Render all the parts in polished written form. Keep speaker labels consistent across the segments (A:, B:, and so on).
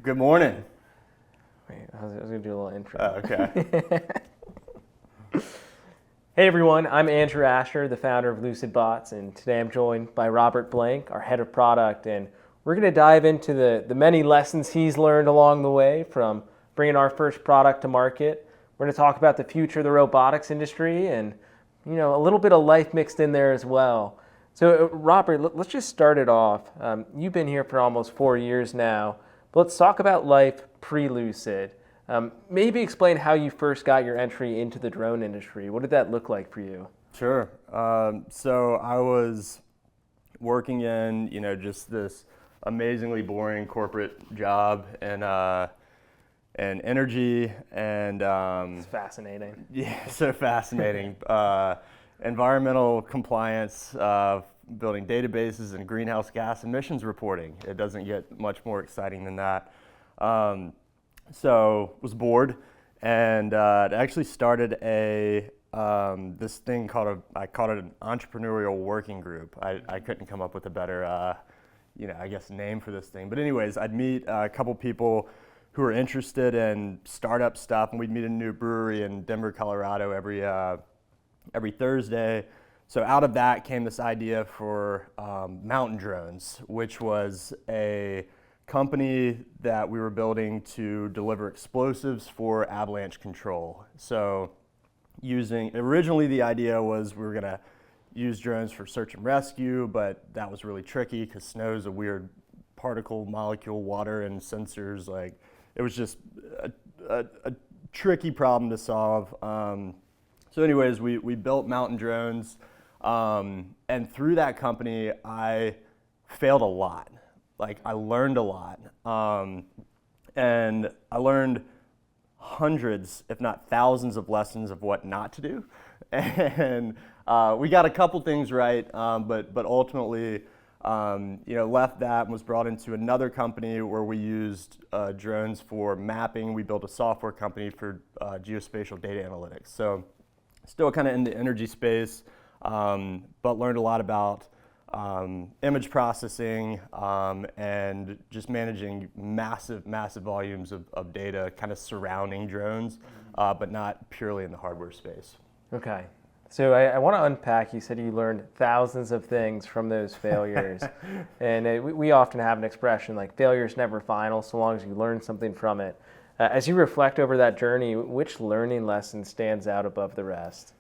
A: Good morning.
B: Wait, I was going to do a little intro.
A: Oh, okay.
B: Hey everyone, I'm Andrew Ashur, the founder of Lucid Bots, and today I'm joined by Robert Blank, our head of product, and we're going to dive into the many lessons he's learned along the way from bringing our first product to market. We're going to talk about the future of the robotics industry and, a little bit of life mixed in there as well. So Robert, let's just start it off. You've been here for almost 4 years now, but let's talk about life pre-Lucid. Maybe explain how you first got your entry into the drone industry. What did that look like for you?
A: Sure. So I was working in, just this amazingly boring corporate job and energy and
B: It's fascinating.
A: yeah, so fascinating. Environmental compliance, building databases and greenhouse gas emissions reporting. It doesn't get much more exciting than that. So was bored, and it actually started this thing I called it an entrepreneurial working group. I couldn't come up with a better, name for this thing. But anyways, I'd meet a couple people who were interested in startup stuff, and we'd meet in a new brewery in Denver, Colorado every Thursday. So out of that came this idea for Mountain Drones, which was a company that we were building to deliver explosives for avalanche control. So originally the idea was we were gonna use drones for search and rescue, but that was really tricky because snow is a weird particle, molecule, water, and sensors. Like, it was just a tricky problem to solve. So anyways, we built Mountain Drones, and through that company, I failed a lot. Like, I learned a lot, and I learned hundreds, if not thousands, of lessons of what not to do. And we got a couple things right, but ultimately, left that and was brought into another company where we used drones for mapping. We built a software company for geospatial data analytics. So still kind of in the energy space, but learned a lot about image processing and just managing massive volumes of data kind of surrounding drones, but not purely in the hardware space.
B: Okay. So I want to unpack, you said you learned thousands of things from those failures. And we often have an expression like failure's never final so long as you learn something from it. As you reflect over that journey, which learning lesson stands out above the rest?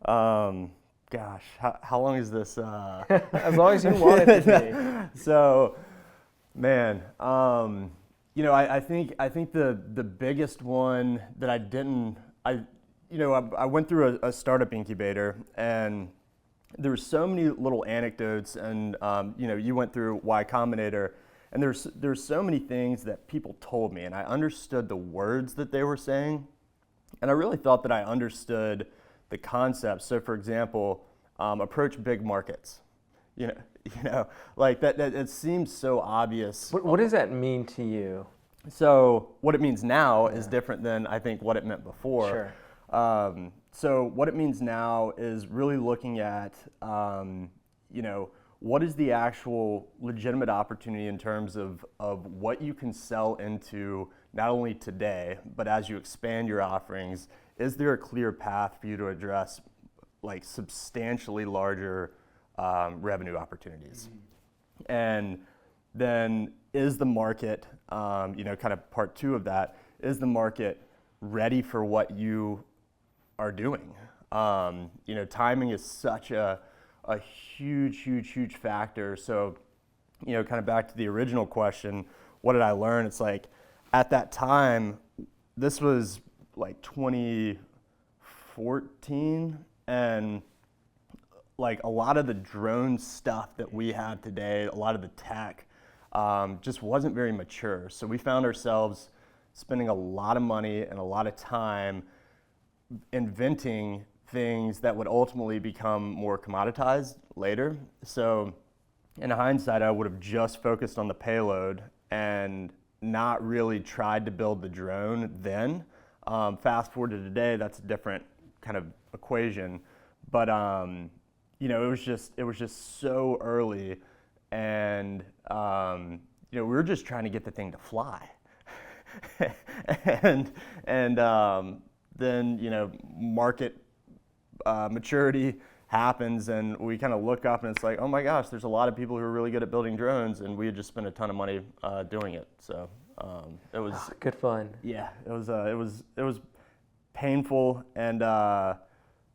A: Gosh, how long is this?
B: As long as you want it to be.
A: So, man, I think the biggest one that I went through a startup incubator, and there were so many little anecdotes, and you went through Y Combinator, and there's so many things that people told me, and I understood the words that they were saying, and I really thought that I understood the concept. So, for example, approach big markets. Like that. It seems so obvious.
B: What does that mean to you?
A: So, what it means now is different than I think what it meant before.
B: Sure.
A: So, what it means now is really looking at, what is the actual legitimate opportunity in terms of what you can sell into not only today, but as you expand your offerings. Is there a clear path for you to address like substantially larger revenue opportunities? Mm-hmm. And then is the market, kind of part two of that, is the market ready for what you are doing? Timing is such a huge factor. So, kind of back to the original question, what did I learn? It's like, at that time, this was like 2014, and like a lot of the drone stuff that we have today, a lot of the tech, just wasn't very mature. So we found ourselves spending a lot of money and a lot of time inventing things that would ultimately become more commoditized later. So in hindsight, I would have just focused on the payload and not really tried to build the drone then. Fast forward to today, that's a different kind of equation, but it was just so early, and we were just trying to get the thing to fly. and then market maturity happens, and we kind of look up and it's like, oh my gosh, there's a lot of people who are really good at building drones, and we had just spent a ton of money doing it. So it was
B: good fun.
A: Yeah, it was painful and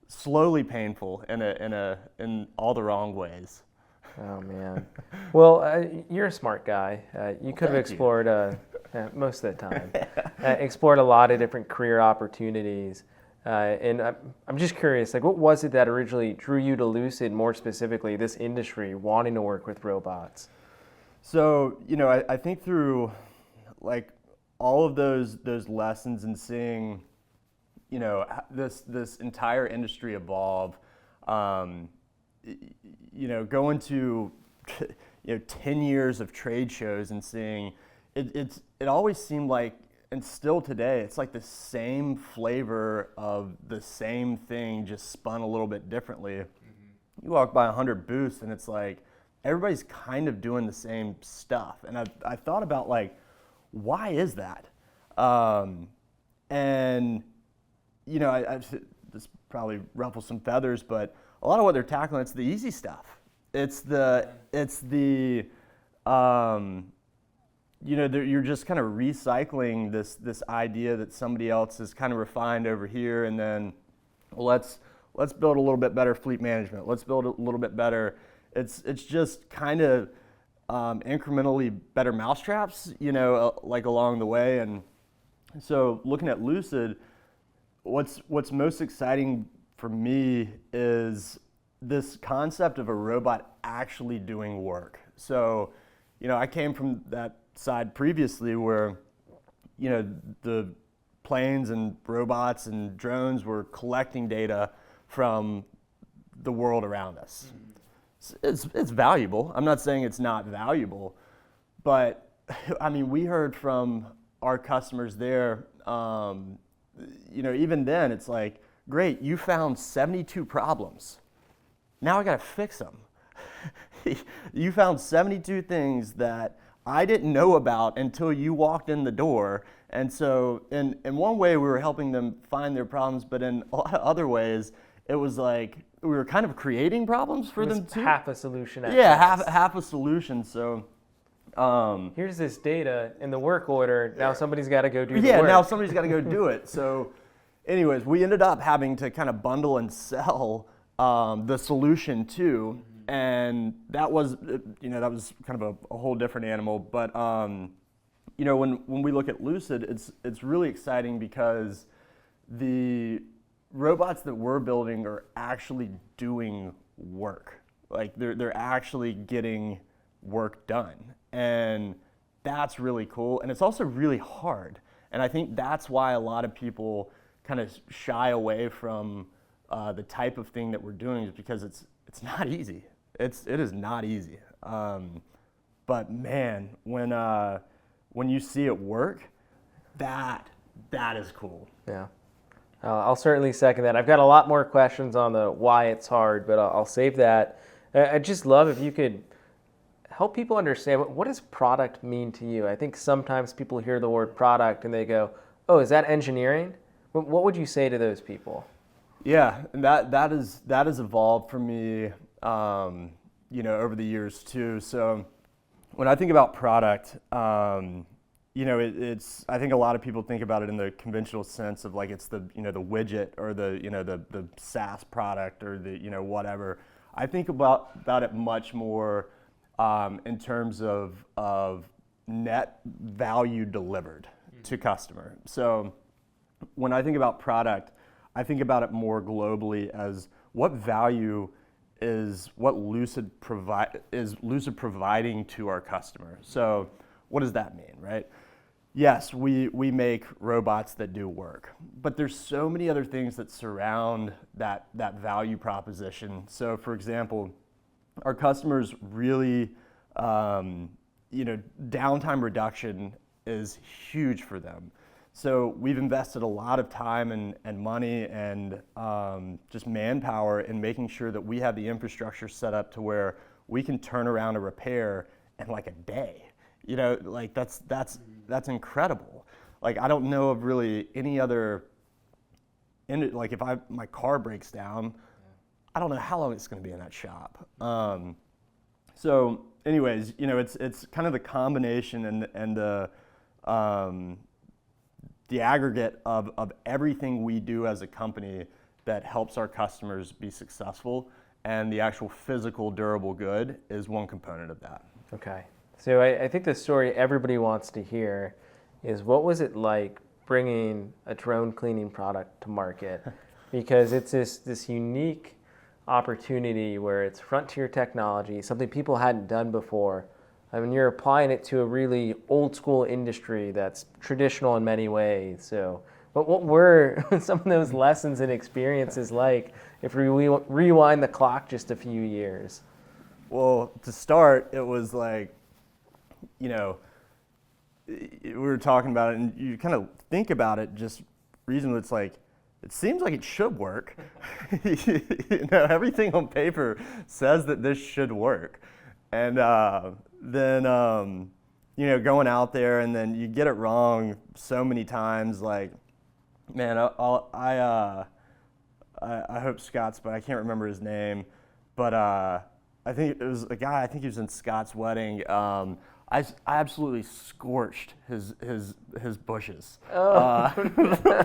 A: slowly painful in all the wrong ways.
B: Oh man. Well, you're a smart guy. You could have explored most of the time, explored a lot of different career opportunities. And I'm just curious, like, what was it that originally drew you to Lucid, more specifically this industry, wanting to work with robots?
A: So, I think through like all of those lessons and seeing, this entire industry evolve, going to 10 years of trade shows and seeing it always seemed like, and still today, it's like the same flavor of the same thing, just spun a little bit differently. Mm-hmm. You walk by 100 booths and it's like everybody's kind of doing the same stuff. And I thought about, like, why is that? And this probably ruffles some feathers, but a lot of what they're tackling, it's the easy stuff. It's the you're just kind of recycling this idea that somebody else has kind of refined over here, and then let's build a little bit better fleet management. Let's build a little bit better. It's just kind of incrementally better mousetraps, like along the way. And so looking at Lucid, what's most exciting for me is this concept of a robot actually doing work. So, I came from that side previously where, the planes and robots and drones were collecting data from the world around us. It's valuable. I'm not saying it's not valuable, but I mean, we heard from our customers there, even then it's like, great, you found 72 problems. Now I got to fix them. You found 72 things that I didn't know about until you walked in the door. And so in one way we were helping them find their problems, but in a lot of other ways it was like we were kind of creating problems for them too.
B: Half a solution.
A: Half a solution. So
B: here's this data in the work order. Now somebody's got to go do the work.
A: Yeah, now somebody's got to go do it. So anyways, we ended up having to kind of bundle and sell the solution too. And that was, kind of a whole different animal. But, when we look at Lucid, it's really exciting because the robots that we're building are actually doing work. Like they're actually getting work done. And that's really cool. And it's also really hard. And I think that's why a lot of people kind of shy away from the type of thing that we're doing, is because it's not easy. It is not easy. But man, when you see it work, that is cool.
B: Yeah. I'll certainly second that. I've got a lot more questions on the why it's hard, but I'll save that. I'd just love if you could help people understand, what does product mean to you? I think sometimes people hear the word product and they go, oh, is that engineering? What would you say to those people?
A: Yeah, and that has evolved for me, over the years too. So when I think about product, it's, I think a lot of people think about it in the conventional sense of like it's the the widget or the SaaS product or the whatever. I think about it much more in terms of net value delivered to customer. So when I think about product, I think about it more globally as what value is Lucid providing to our customer. So what does that mean, right? Yes, we make robots that do work, but there's so many other things that surround that value proposition. So for example, our customers really, downtime reduction is huge for them. So we've invested a lot of time and money and just manpower in making sure that we have the infrastructure set up to where we can turn around a repair in like a day. Like that's incredible. Like I don't know of really any other, like if my car breaks down, I don't know how long it's going to be in that shop. So anyways, it's kind of the combination and the aggregate of everything we do as a company that helps our customers be successful, and the actual physical durable good is one component of that.
B: Okay. So I think the story everybody wants to hear is, what was it like bringing a drone cleaning product to market? Because it's this unique opportunity where it's frontier technology, something people hadn't done before. I mean, you're applying it to a really old school industry that's traditional in many ways. So, but what were some of those lessons and experiences like if we rewind the clock just a few years?
A: Well, to start, it was like, we were talking about it, and you kind of think about it just reasonably. It's like, it seems like it should work. Everything on paper says that this should work. And then, going out there, and then you get it wrong so many times. Like, man, I hope Scott's, but I can't remember his name. But I think it was a guy. I think he was in Scott's wedding. I absolutely scorched his bushes.
B: Oh.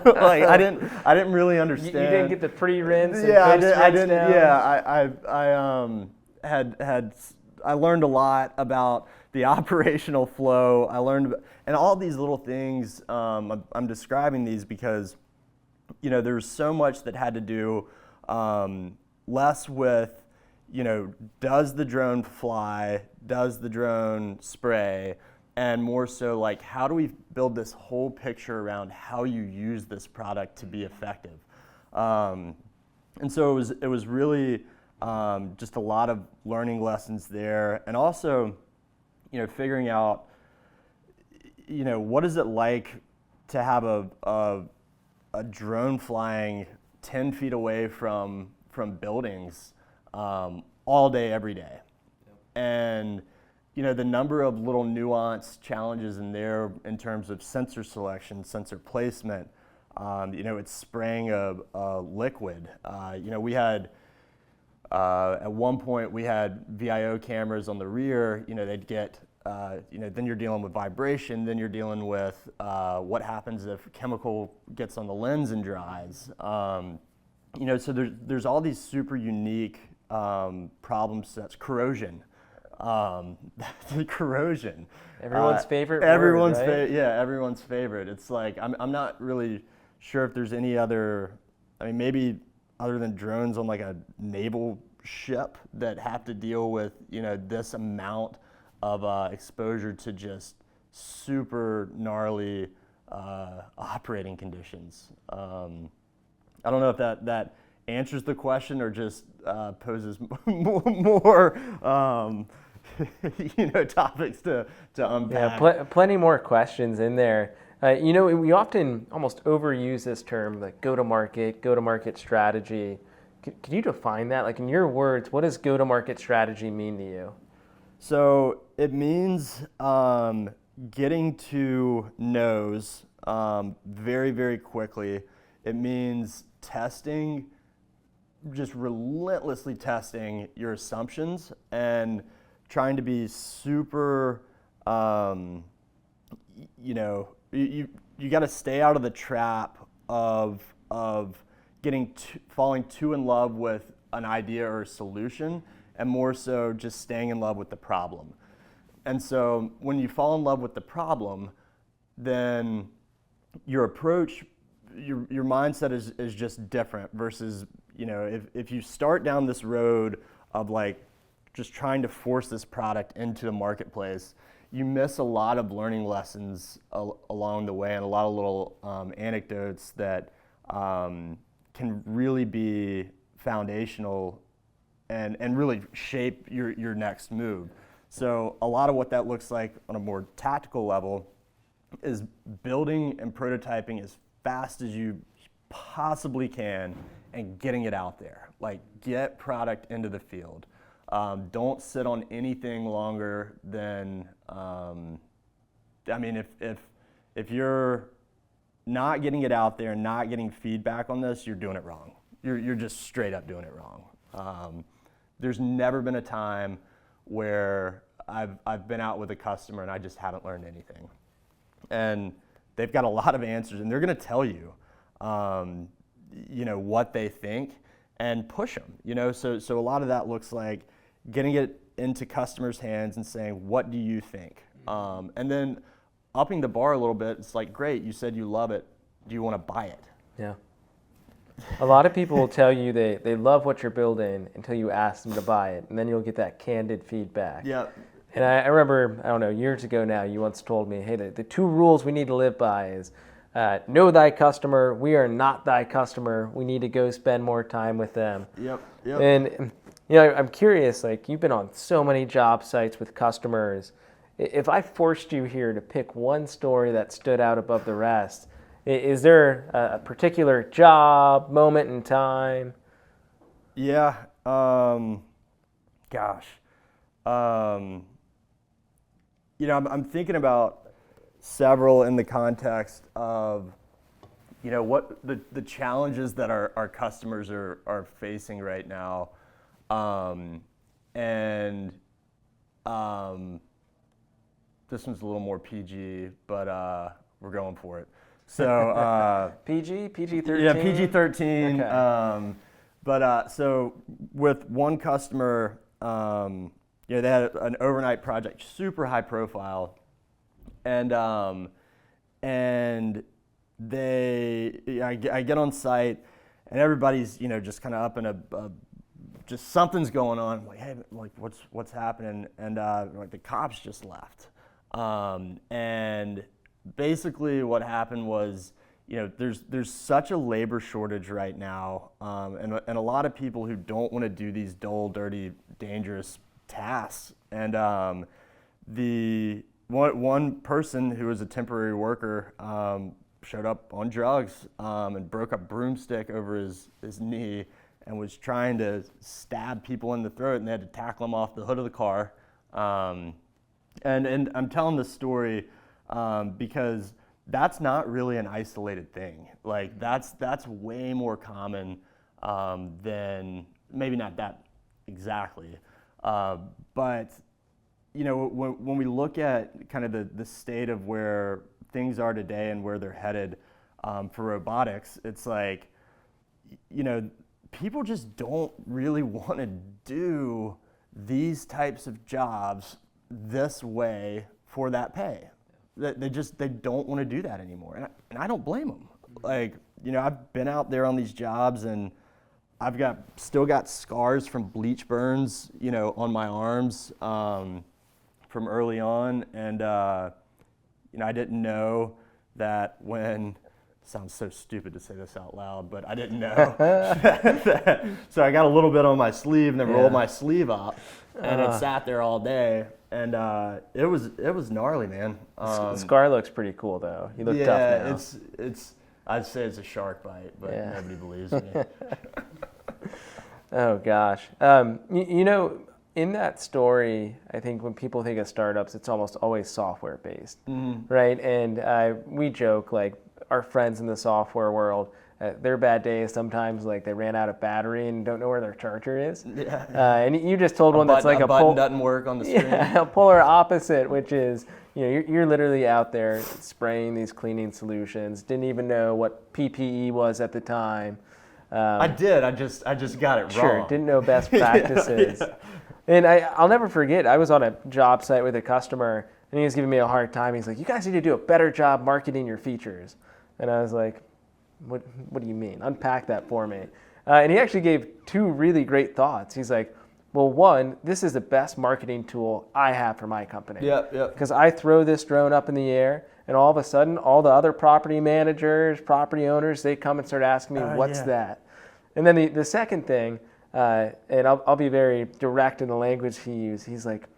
A: Like I didn't really understand.
B: You didn't get the pre-rinse.
A: Yeah,
B: and
A: I didn't.
B: down.
A: Yeah, I learned a lot about the operational flow. I learned, and all these little things. I'm describing these because, there's so much that had to do less with, does the drone fly? Does the drone spray? And more so like, how do we build this whole picture around how you use this product to be effective? And so it was really just a lot of learning lessons there, and also, figuring out, what is it like to have a drone flying 10 feet away from buildings all day, every day. And, the number of little nuanced challenges in there in terms of sensor selection, sensor placement, it's spraying a liquid. We had, at one point we had VIO cameras on the rear, they'd get, then you're dealing with vibration, then you're dealing with what happens if chemical gets on the lens and dries. So there's all these super unique problem sets. Corrosion. Corrosion.
B: Everyone's favorite
A: Everyone's
B: word, right?
A: Everyone's favorite. It's like, I'm not really sure if there's any other, maybe other than drones on like a naval ship that have to deal with, this amount of exposure to just super gnarly operating conditions. I don't know if that answers the question or just poses more topics to unpack.
B: Yeah, plenty more questions in there. We often almost overuse this term, like go-to-market strategy. Could you define that? Like, in your words, what does go-to-market strategy mean to you?
A: So it means getting to no's very, very quickly. It means testing, just relentlessly testing your assumptions and trying to be super, you got to stay out of the trap of falling too in love with an idea or a solution, and more so just staying in love with the problem. And so when you fall in love with the problem, then your approach, your mindset is just different versus, if you start down this road of like just trying to force this product into the marketplace, you miss a lot of learning lessons along the way, and a lot of little anecdotes that can really be foundational and really shape your next move. So a lot of what that looks like on a more tactical level is building and prototyping as fast as you possibly can and getting it out there. Like, get product into the field. Don't sit on anything longer than I mean, if you're not getting it out there and not getting feedback on this, you're doing it wrong. You're just straight up doing it wrong. There's never been a time where I've been out with a customer and I just haven't learned anything. And they've got a lot of answers, and they're going to tell you, what they think and push them. So a lot of that looks like getting it into customers' hands and saying, what do you think? And then upping the bar a little bit. It's like, great, you said you love it. Do you want to buy it?
B: Yeah. A lot of people will tell you they love what you're building until you ask them to buy it, and then you'll get that candid feedback.
A: Yeah.
B: And I remember, I don't know, years ago now, you once told me, hey, the 2 rules we need to live by is know thy customer, we are not thy customer, we need to go spend more time with them.
A: Yep.
B: And I'm curious, like, you've been on so many job sites with customers. If I forced you here to pick one story that stood out above the rest, is there a particular job, moment in time?
A: Yeah. I'm thinking about several in the context of, what the challenges that our customers are facing right now. This one's a little more PG, but we're going for it. So
B: PG-13?
A: Yeah, PG-13.
B: Okay.
A: So with one customer, they had an overnight project, super high profile, and I get on site, and everybody's just kind of up in just something's going on. I'm like, hey, like what's happening? And like the cops just left, and basically what happened was, there's such a labor shortage right now, and a lot of people who don't want to do these dull, dirty, dangerous tasks. And the one person who was a temporary worker showed up on drugs and broke a broomstick over his knee and was trying to stab people in the throat, and they had to tackle him off the hood of the car. And I'm telling this story because that's not really an isolated thing. Like that's way more common than, maybe not that exactly, but when we look at kind of the state of where things are today and where they're headed for robotics, it's like, people just don't really want to do these types of jobs this way for that pay. They don't want to do that anymore, and I don't blame them. Like, I've been out there on these jobs, and I've still got scars from bleach burns, on my arms from early on, and I didn't know that when. Sounds so stupid to say this out loud, but I didn't know. So I got a little bit on my sleeve and then rolled my sleeve up, and it sat there all day, and it was gnarly, man.
B: The scar looks pretty cool though. You look tough now.
A: It's I'd say it's a shark bite, but nobody believes me.
B: Oh gosh, in that story, I think when people think of startups, it's almost always software based, right? And we joke, like, our friends in the software world, their bad days sometimes, like, they ran out of battery and don't know where their charger is. Yeah. And you just told one that's like
A: a button doesn't work on the screen.
B: Yeah, a polar opposite, which is, you're literally out there spraying these cleaning solutions. Didn't even know what PPE was at the time.
A: I did. I just got it wrong.
B: Sure. Didn't know best practices. Yeah. And I'll never forget, I was on a job site with a customer, and he was giving me a hard time. He's like, you guys need to do a better job marketing your features. And I was like, what do you mean? Unpack that for me. And he actually gave 2 really great thoughts. He's like, well, one, this is the best marketing tool I have for my company.
A: Yeah.
B: Because I throw this drone up in the air, and all of a sudden, all the other property managers, property owners, they come and start asking me, what's that? And then the second thing, and I'll be very direct in the language he used. He's like,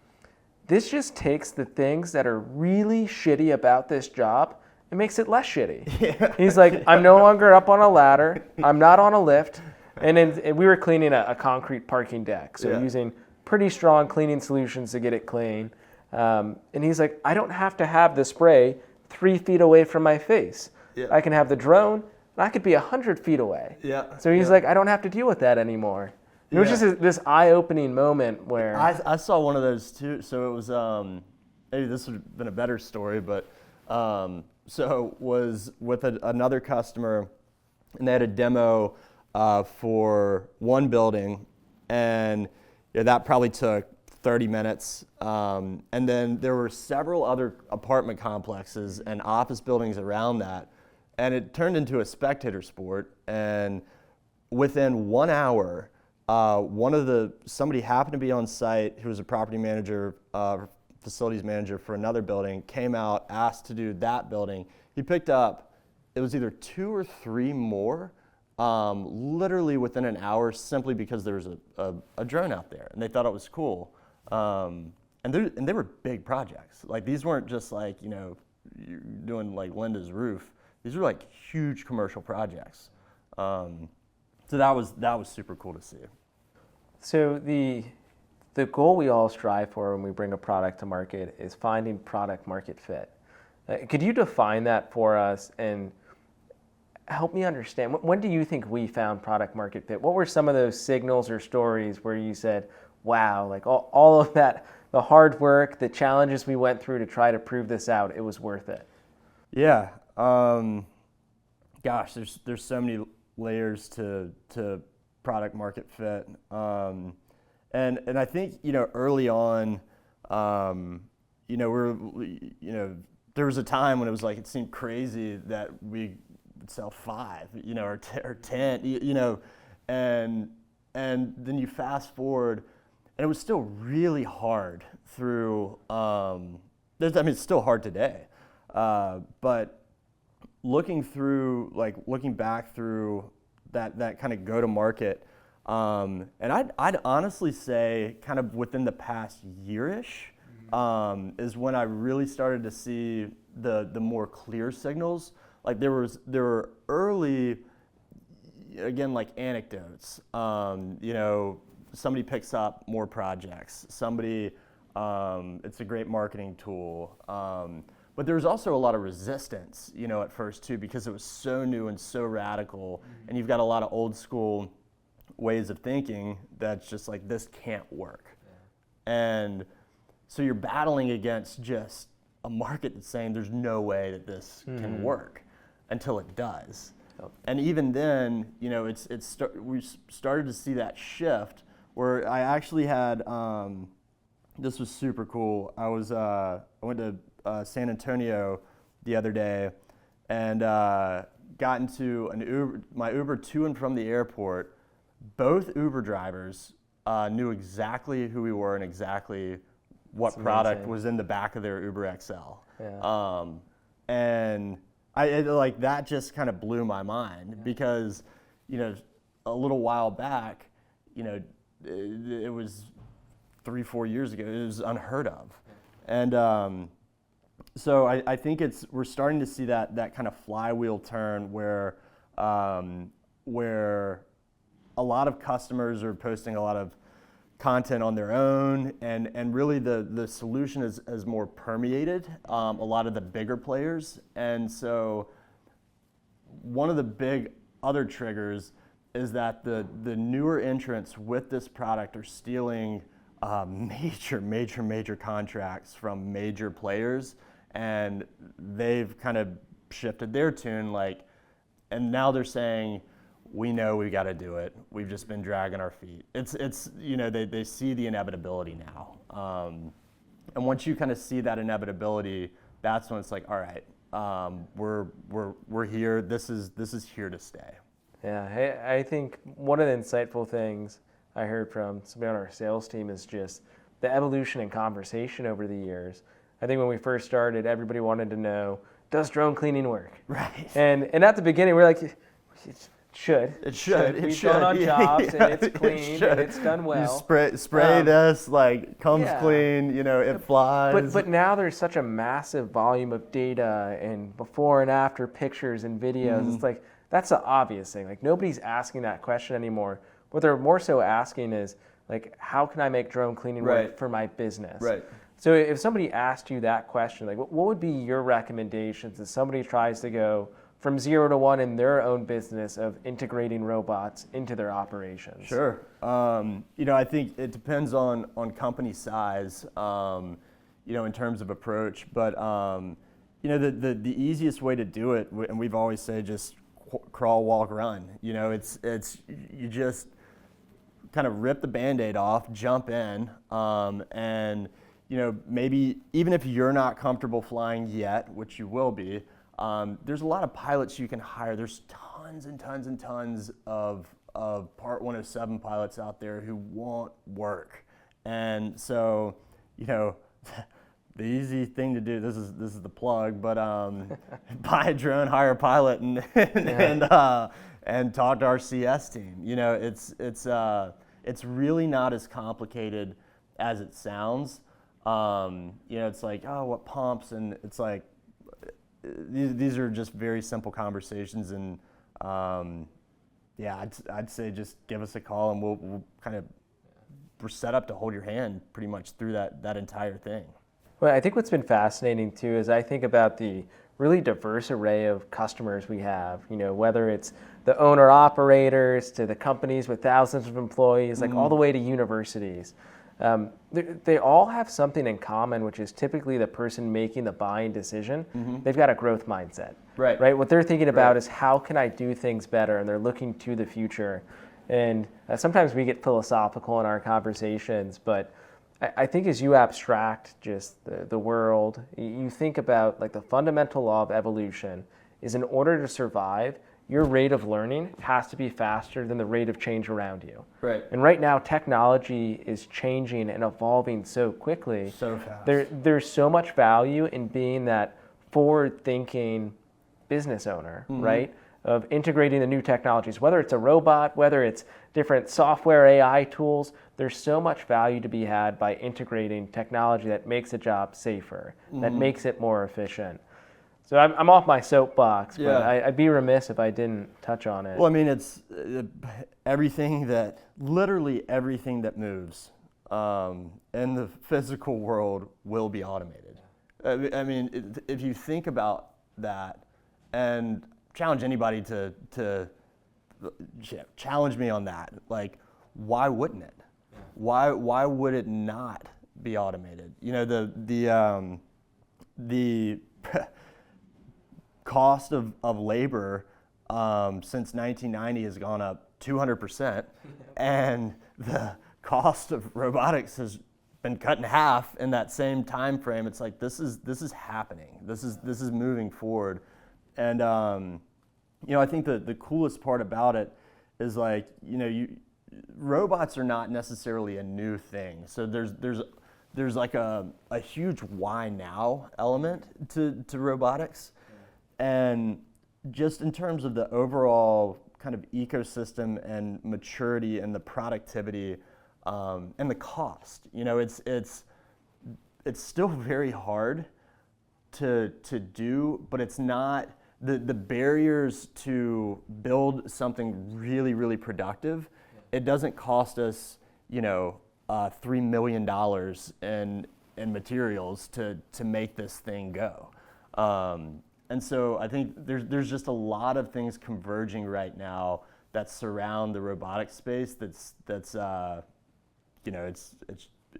B: this just takes the things that are really shitty about this job and makes it less shitty. Yeah. He's like, I'm no longer up on a ladder. I'm not on a lift. And we were cleaning a concrete parking deck, so using pretty strong cleaning solutions to get it clean. And he's like, I don't have to have the spray 3 feet away from my face.
A: Yeah.
B: I can have the drone, and I could be 100 feet away.
A: Yeah.
B: So he's like, I don't have to deal with that anymore. It was just this eye-opening moment where...
A: I saw one of those too. So it was, maybe this would have been a better story, but so was with another customer, and they had a demo for one building, and that probably took 30 minutes. And then there were several other apartment complexes and office buildings around that. And it turned into a spectator sport. And within 1 hour, somebody happened to be on site who was a property manager, facilities manager for another building, came out, asked to do that building. He picked up, it was either 2 or 3 more, literally within an hour, simply because there was a drone out there and they thought it was cool. And they were big projects. Like, these weren't just like, you're doing like Linda's roof. These were like huge commercial projects. So that was super cool to see.
B: So the goal we all strive for when we bring a product to market is finding product market fit. Could you define that for us and help me understand, when do you think we found product market fit? What were some of those signals or stories where you said, wow, like all of that, the hard work, the challenges we went through to try to prove this out, it was worth it?
A: Yeah. Gosh, there's so many layers to product market fit. And I think, early on, there was a time when it was like, it seemed crazy that we would sell 5, or 10, and then you fast forward, and it was still really hard through, it's still hard today, but looking back through that kind of go-to-market, and I'd honestly say kind of within the past year-ish, is when I really started to see the more clear signals. Like there were early, again, like anecdotes. Somebody picks up more projects. Somebody, it's a great marketing tool. But there was also a lot of resistance, at first too, because it was so new and so radical, and you've got a lot of old school ways of thinking that's just like, this can't work. Yeah. And so you're battling against just a market that's saying there's no way that this can work until it does. Yep. And even then, we started to see that shift where I actually had, this was super cool. I went to San Antonio the other day and got into my Uber to and from the airport. Both Uber drivers knew exactly who we were and exactly what product was in the back of their Uber XL. Yeah. And that just kind of blew my mind because, a little while back, it was 3-4 years ago, it was unheard of. And so I think we're starting to see that kind of flywheel turn where a lot of customers are posting a lot of content on their own, and really the solution is more permeated a lot of the bigger players. And so one of the big other triggers is that the newer entrants with this product are stealing major contracts from major players, and they've kind of shifted their tune, and now they're saying, we know we got to do it. We've just been dragging our feet. It's they see the inevitability now, and once you kind of see that inevitability, that's when it's like, all right, we're here. This is here to stay.
B: Yeah, I think one of the insightful things I heard from somebody on our sales team is just the evolution in conversation over the years. I think when we first started, everybody wanted to know, does drone cleaning work?
A: Right.
B: And at the beginning, we're like, it should.
A: We've
B: gone on jobs, and it's clean, and it's done well.
A: You spray this, comes clean, it flies.
B: But now there's such a massive volume of data and before and after pictures and videos. It's like, that's the obvious thing. Nobody's asking that question anymore. What they're more so asking is, how can I make drone cleaning work for my business?
A: Right.
B: So if somebody asked you that question, like what would be your recommendations if somebody tries to go from 0 to 1 in their own business of integrating robots into their operations?
A: Sure. I think it depends on company size, in terms of approach. But, the easiest way to do it, and we've always said just crawl, walk, run. You just kind of rip the Band-Aid off, jump in, and maybe even if you're not comfortable flying yet, which you will be, there's a lot of pilots you can hire. There's tons and tons and tons of Part 107 pilots out there who want work, and so the easy thing to do. This is the plug, but buy a drone, hire a pilot, and talk to our CS team. It's really not as complicated as it sounds. It's like, oh, what pumps, and it's like these are just very simple conversations, and I'd say just give us a call, and we're set up to hold your hand pretty much through that entire thing.
B: Well, I think what's been fascinating too is I think about the really diverse array of customers we have, whether it's the owner operators to the companies with thousands of employees, like all the way to universities. They all have something in common, which is typically the person making the buying decision. They've got a growth mindset, right? What they're thinking about is how can I do things better, and they're looking to the future. And sometimes we get philosophical in our conversations, but I think as you abstract just the world, you think about like the fundamental law of evolution is in order to survive, your rate of learning has to be faster than the rate of change around you.
A: Right.
B: And right now, technology is changing and evolving so quickly.
A: So fast.
B: There's so much value in being that forward-thinking business owner, right? Of integrating the new technologies, whether it's a robot, whether it's different software, AI tools, there's so much value to be had by integrating technology that makes a job safer, that makes it more efficient. So I'm off my soapbox, but I'd be remiss if I didn't touch on it.
A: Well, I mean, it's literally everything that moves in the physical world will be automated. I mean, if you think about that, and challenge anybody to challenge me on that. Like, why wouldn't it? Why would it not be automated? The cost of labor since 1990 has gone up 200%, and the cost of robotics has been cut in half in that same time frame. It's like this is happening. This is moving forward. And I think the coolest part about it is like robots are not necessarily a new thing. So there's like a huge why now element to robotics, and just in terms of the overall kind of ecosystem and maturity and the productivity and the cost. It's still very hard to do, but it's not. The barriers to build something really, really productive, it doesn't cost us, $3 million in materials to make this thing go. And so I think there's just a lot of things converging right now that surround the robotic space that's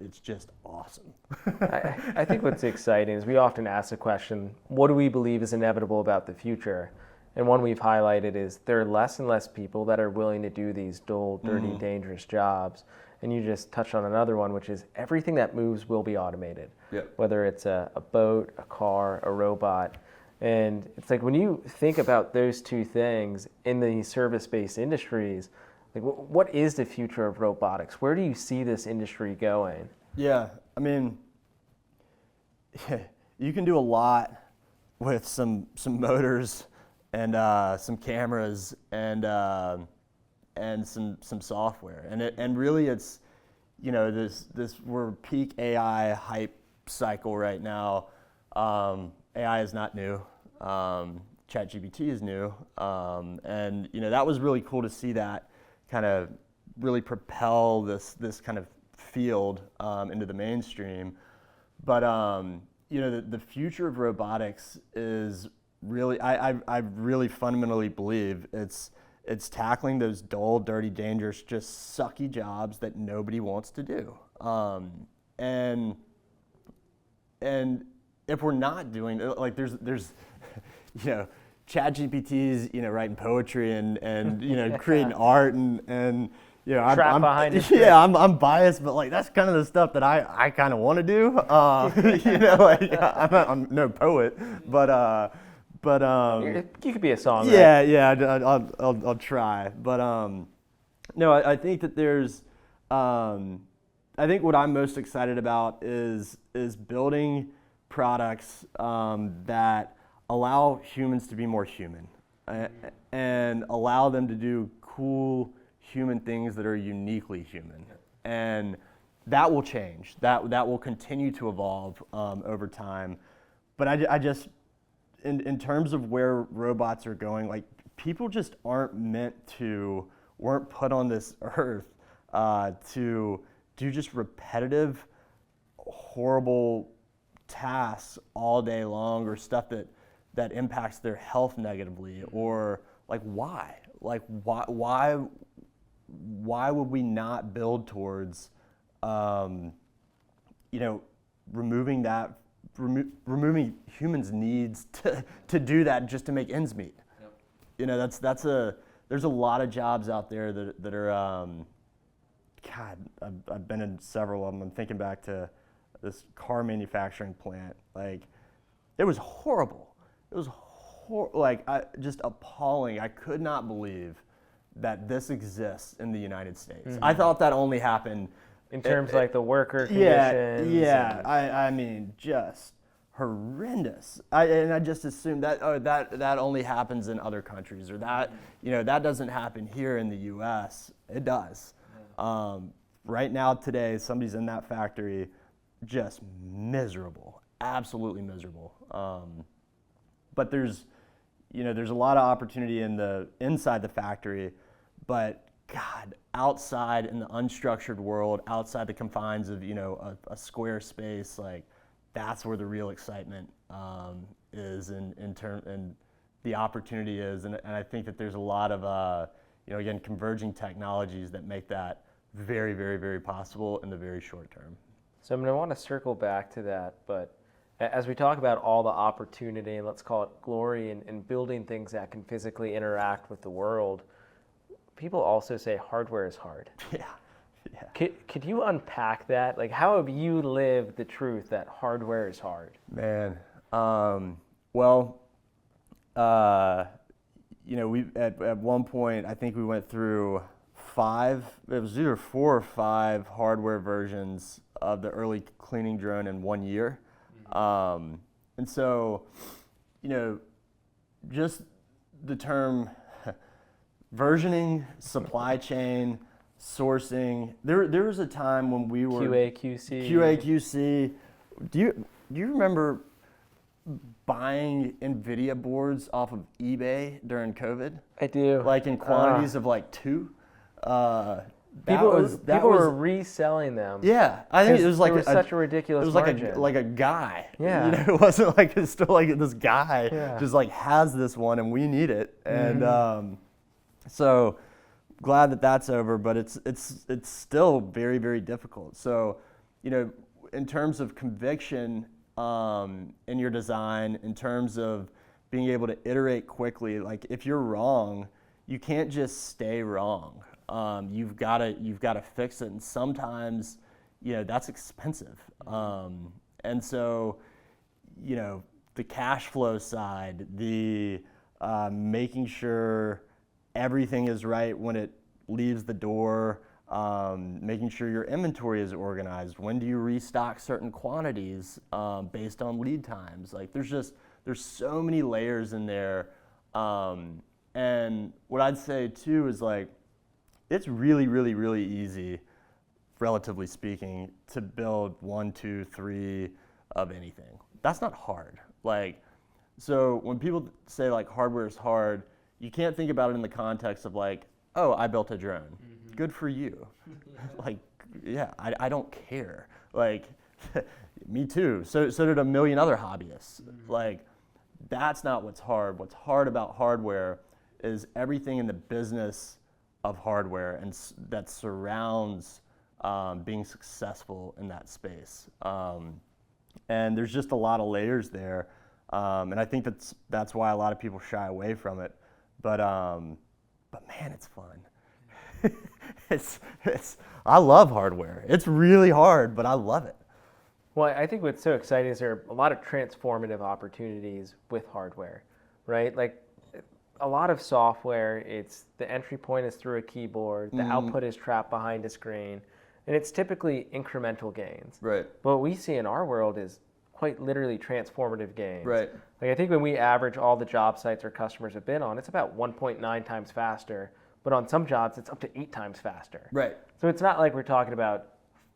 A: it's just awesome.
B: I think what's exciting is we often ask the question, what do we believe is inevitable about the future? And one we've highlighted is there are less and less people that are willing to do these dull, dirty, dangerous jobs. And you just touched on another one, which is everything that moves will be automated.
A: Yep.
B: Whether it's a boat, a car, a robot. And it's like when you think about those two things in the service-based industries, like, what is the future of robotics? Where do you see this industry going?
A: Yeah, I mean, you can do a lot with some motors and some cameras and some software, and really it's this we're peak AI hype cycle right now. AI is not new. ChatGPT is new, and that was really cool to see that kind of really propel this kind of field into the mainstream. But the future of robotics is really, I really fundamentally believe it's tackling those dull, dirty, dangerous, just sucky jobs that nobody wants to do. And if we're not doing like there's ChatGPT's writing poetry and creating art and
B: Trapped behind it.
A: Yeah, I'm biased, but like that's kind of the stuff that I kind of want to do. I'm no poet, but
B: You could be a songwriter.
A: yeah, I'll try. But no, I think that there's I think what I'm most excited about is building products that allow humans to be more human and allow them to do cool human things that are uniquely human. And that will change. That will continue to evolve over time. But I just, in terms of where robots are going, like people just weren't put on this earth to do just repetitive, horrible tasks all day long, or stuff that impacts their health negatively, or like why would we not build towards removing humans' needs to do that just to make ends meet. Yep. There's a lot of jobs out there that are God, I've been in several of them. I'm thinking back to this car manufacturing plant. Like, it was horrible. It was just appalling. I could not believe that this exists in the United States. Mm-hmm. I thought that only happened
B: in terms of like the worker conditions.
A: Yeah. I mean, just horrendous. I just assumed that that only happens in other countries, or that that doesn't happen here in the U.S. It does. Right now, today, somebody's in that factory, just miserable, absolutely miserable. But there's a lot of opportunity inside the factory, but God, outside in the unstructured world, outside the confines of a square space, like that's where the real excitement is, and the opportunity is, and I think that there's a lot of again, converging technologies that make that very, very, very possible in the very short term.
B: So I'm going to want to circle back to that, but as we talk about all the opportunity, and let's call it glory, and building things that can physically interact with the world, people also say hardware is hard.
A: Yeah.
B: Could you unpack that? Like, how have you lived the truth that hardware is hard?
A: Man, we at one point, I think we went through it was either 4 or 5 hardware versions of the early cleaning drone in 1 year. Mm-hmm. And so, just the term versioning, supply chain, sourcing. There was a time when we were QA/QC. Do you remember buying NVIDIA boards off of eBay during COVID?
B: I do.
A: Like in quantities of like 2.
B: People were reselling them.
A: Yeah, I think it was like
B: such a ridiculous margin.
A: It was like a guy.
B: Yeah.
A: It wasn't like it's still like this guy just like has this one and we need it. And so glad that that's over, but it's still very, very difficult. So, in terms of conviction in your design, in terms of being able to iterate quickly, like if you're wrong, you can't just stay wrong. You've got to fix it, and sometimes, that's expensive. And so, the cash flow side, the making sure everything is right when it leaves the door, making sure your inventory is organized. When do you restock certain quantities based on lead times? Like there's so many layers in there. And what I'd say too is like, it's really, really, really easy, relatively speaking, to build 1, 2, 3 of anything. That's not hard. Like, so when people say like hardware is hard, you can't think about it in the context of like, oh, I built a drone. Mm-hmm. Good for you. Like, yeah, I don't care. Like, me too. So did a million other hobbyists. Like, that's not what's hard. What's hard about hardware is everything in the business of hardware and that surrounds being successful in that space. And there's just a lot of layers there. And I think that's why a lot of people shy away from it. But man, it's fun. I love hardware. It's really hard, but I love it.
B: Well, I think what's so exciting is there are a lot of transformative opportunities with hardware, right? Like a lot of software, it's the entry point is through a keyboard, the output is trapped behind a screen, and it's typically incremental gains.
A: Right.
B: But what we see in our world is quite literally transformative gains.
A: Right.
B: Like I think when we average all the job sites our customers have been on, it's about 1.9 times faster, but on some jobs it's up to 8 times faster.
A: Right.
B: So it's not like we're talking about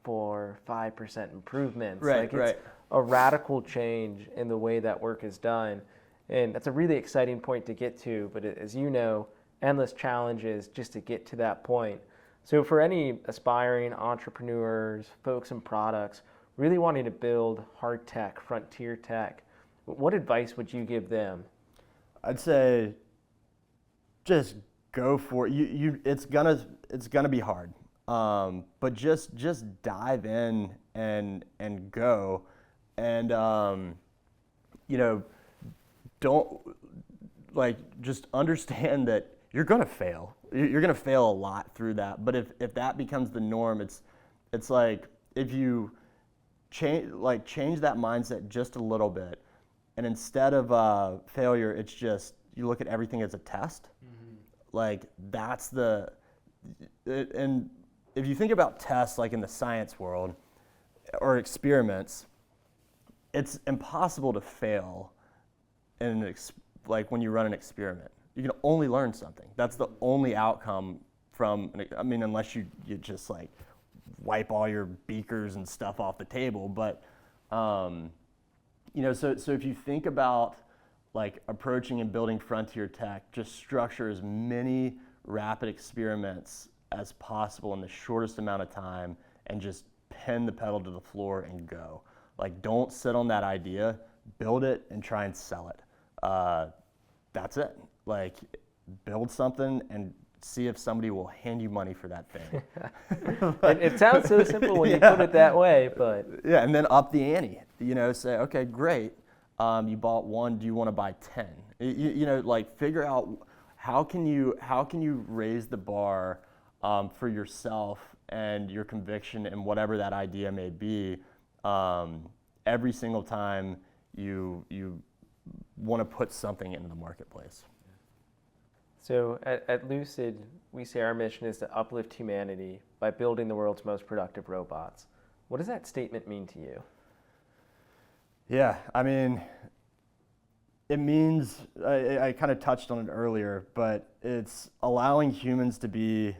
B: 4-5% improvements.
A: Right,
B: like it's a radical change in the way that work is done. And that's a really exciting point to get to, but as you know, endless challenges just to get to that point. So for any aspiring entrepreneurs, folks in products, really wanting to build hard tech, frontier tech, what advice would you give them?
A: I'd say just go for it. It's gonna be hard, but just dive in and go, and don't just understand that you're gonna fail. You're gonna fail a lot through that. But if that becomes the norm, it's like if you change that mindset just a little bit, and instead of failure, it's just you look at everything as a test. Like that's and if you think about tests like in the science world or experiments, it's impossible to fail like when you run an experiment. You can only learn something. That's the only outcome from, unless you just like wipe all your beakers and stuff off the table. But, so if you think about like approaching and building frontier tech, just structure as many rapid experiments as possible in the shortest amount of time and just pin the pedal to the floor and go. Like, don't sit on that idea, build it and try and sell it. That's it. Like, build something and see if somebody will hand you money for that thing.
B: It sounds so simple when you put it that way, but
A: yeah, and then up the ante. Say, okay, great. You bought one. Do you want to buy 10? Figure out how can you raise the bar for yourself and your conviction and whatever that idea may be. Every single time you want to put something into the marketplace.
B: So at Lucid, we say our mission is to uplift humanity by building the world's most productive robots. What does that statement mean to you?
A: Yeah, it means, I kind of touched on it earlier, but it's allowing humans to be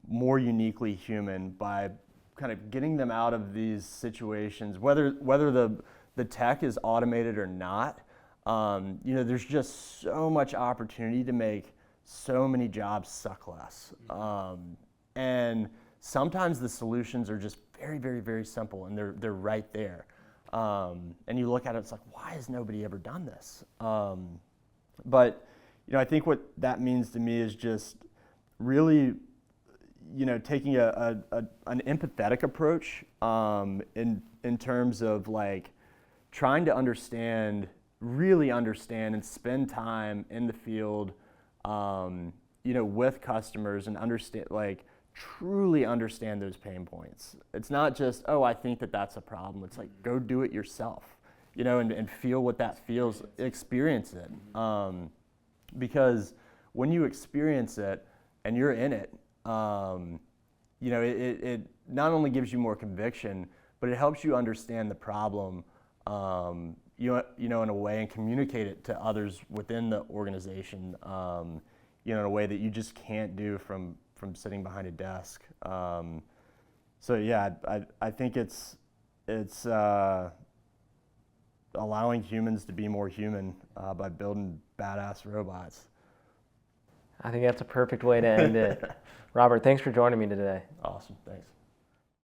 A: more uniquely human by kind of getting them out of these situations, whether the tech is automated or not. There's just so much opportunity to make so many jobs suck less. And sometimes the solutions are just very, very, very simple and they're right there. And you look at it, it's like, why has nobody ever done this? But I think what that means to me is just really, taking an empathetic approach in terms of like trying to really understand and spend time in the field, with customers and truly understand those pain points. It's not just, oh, I think that's a problem. It's like, go do it yourself, and feel what that feels, experience it. Because when you experience it and you're in it, it not only gives you more conviction, but it helps you understand the problem, in a way, and communicate it to others within the organization, in a way that you just can't do from sitting behind a desk. So yeah, I think it's allowing humans to be more human by building badass robots.
B: I think that's a perfect way to end it. Robert, thanks for joining me today.
A: Awesome, thanks.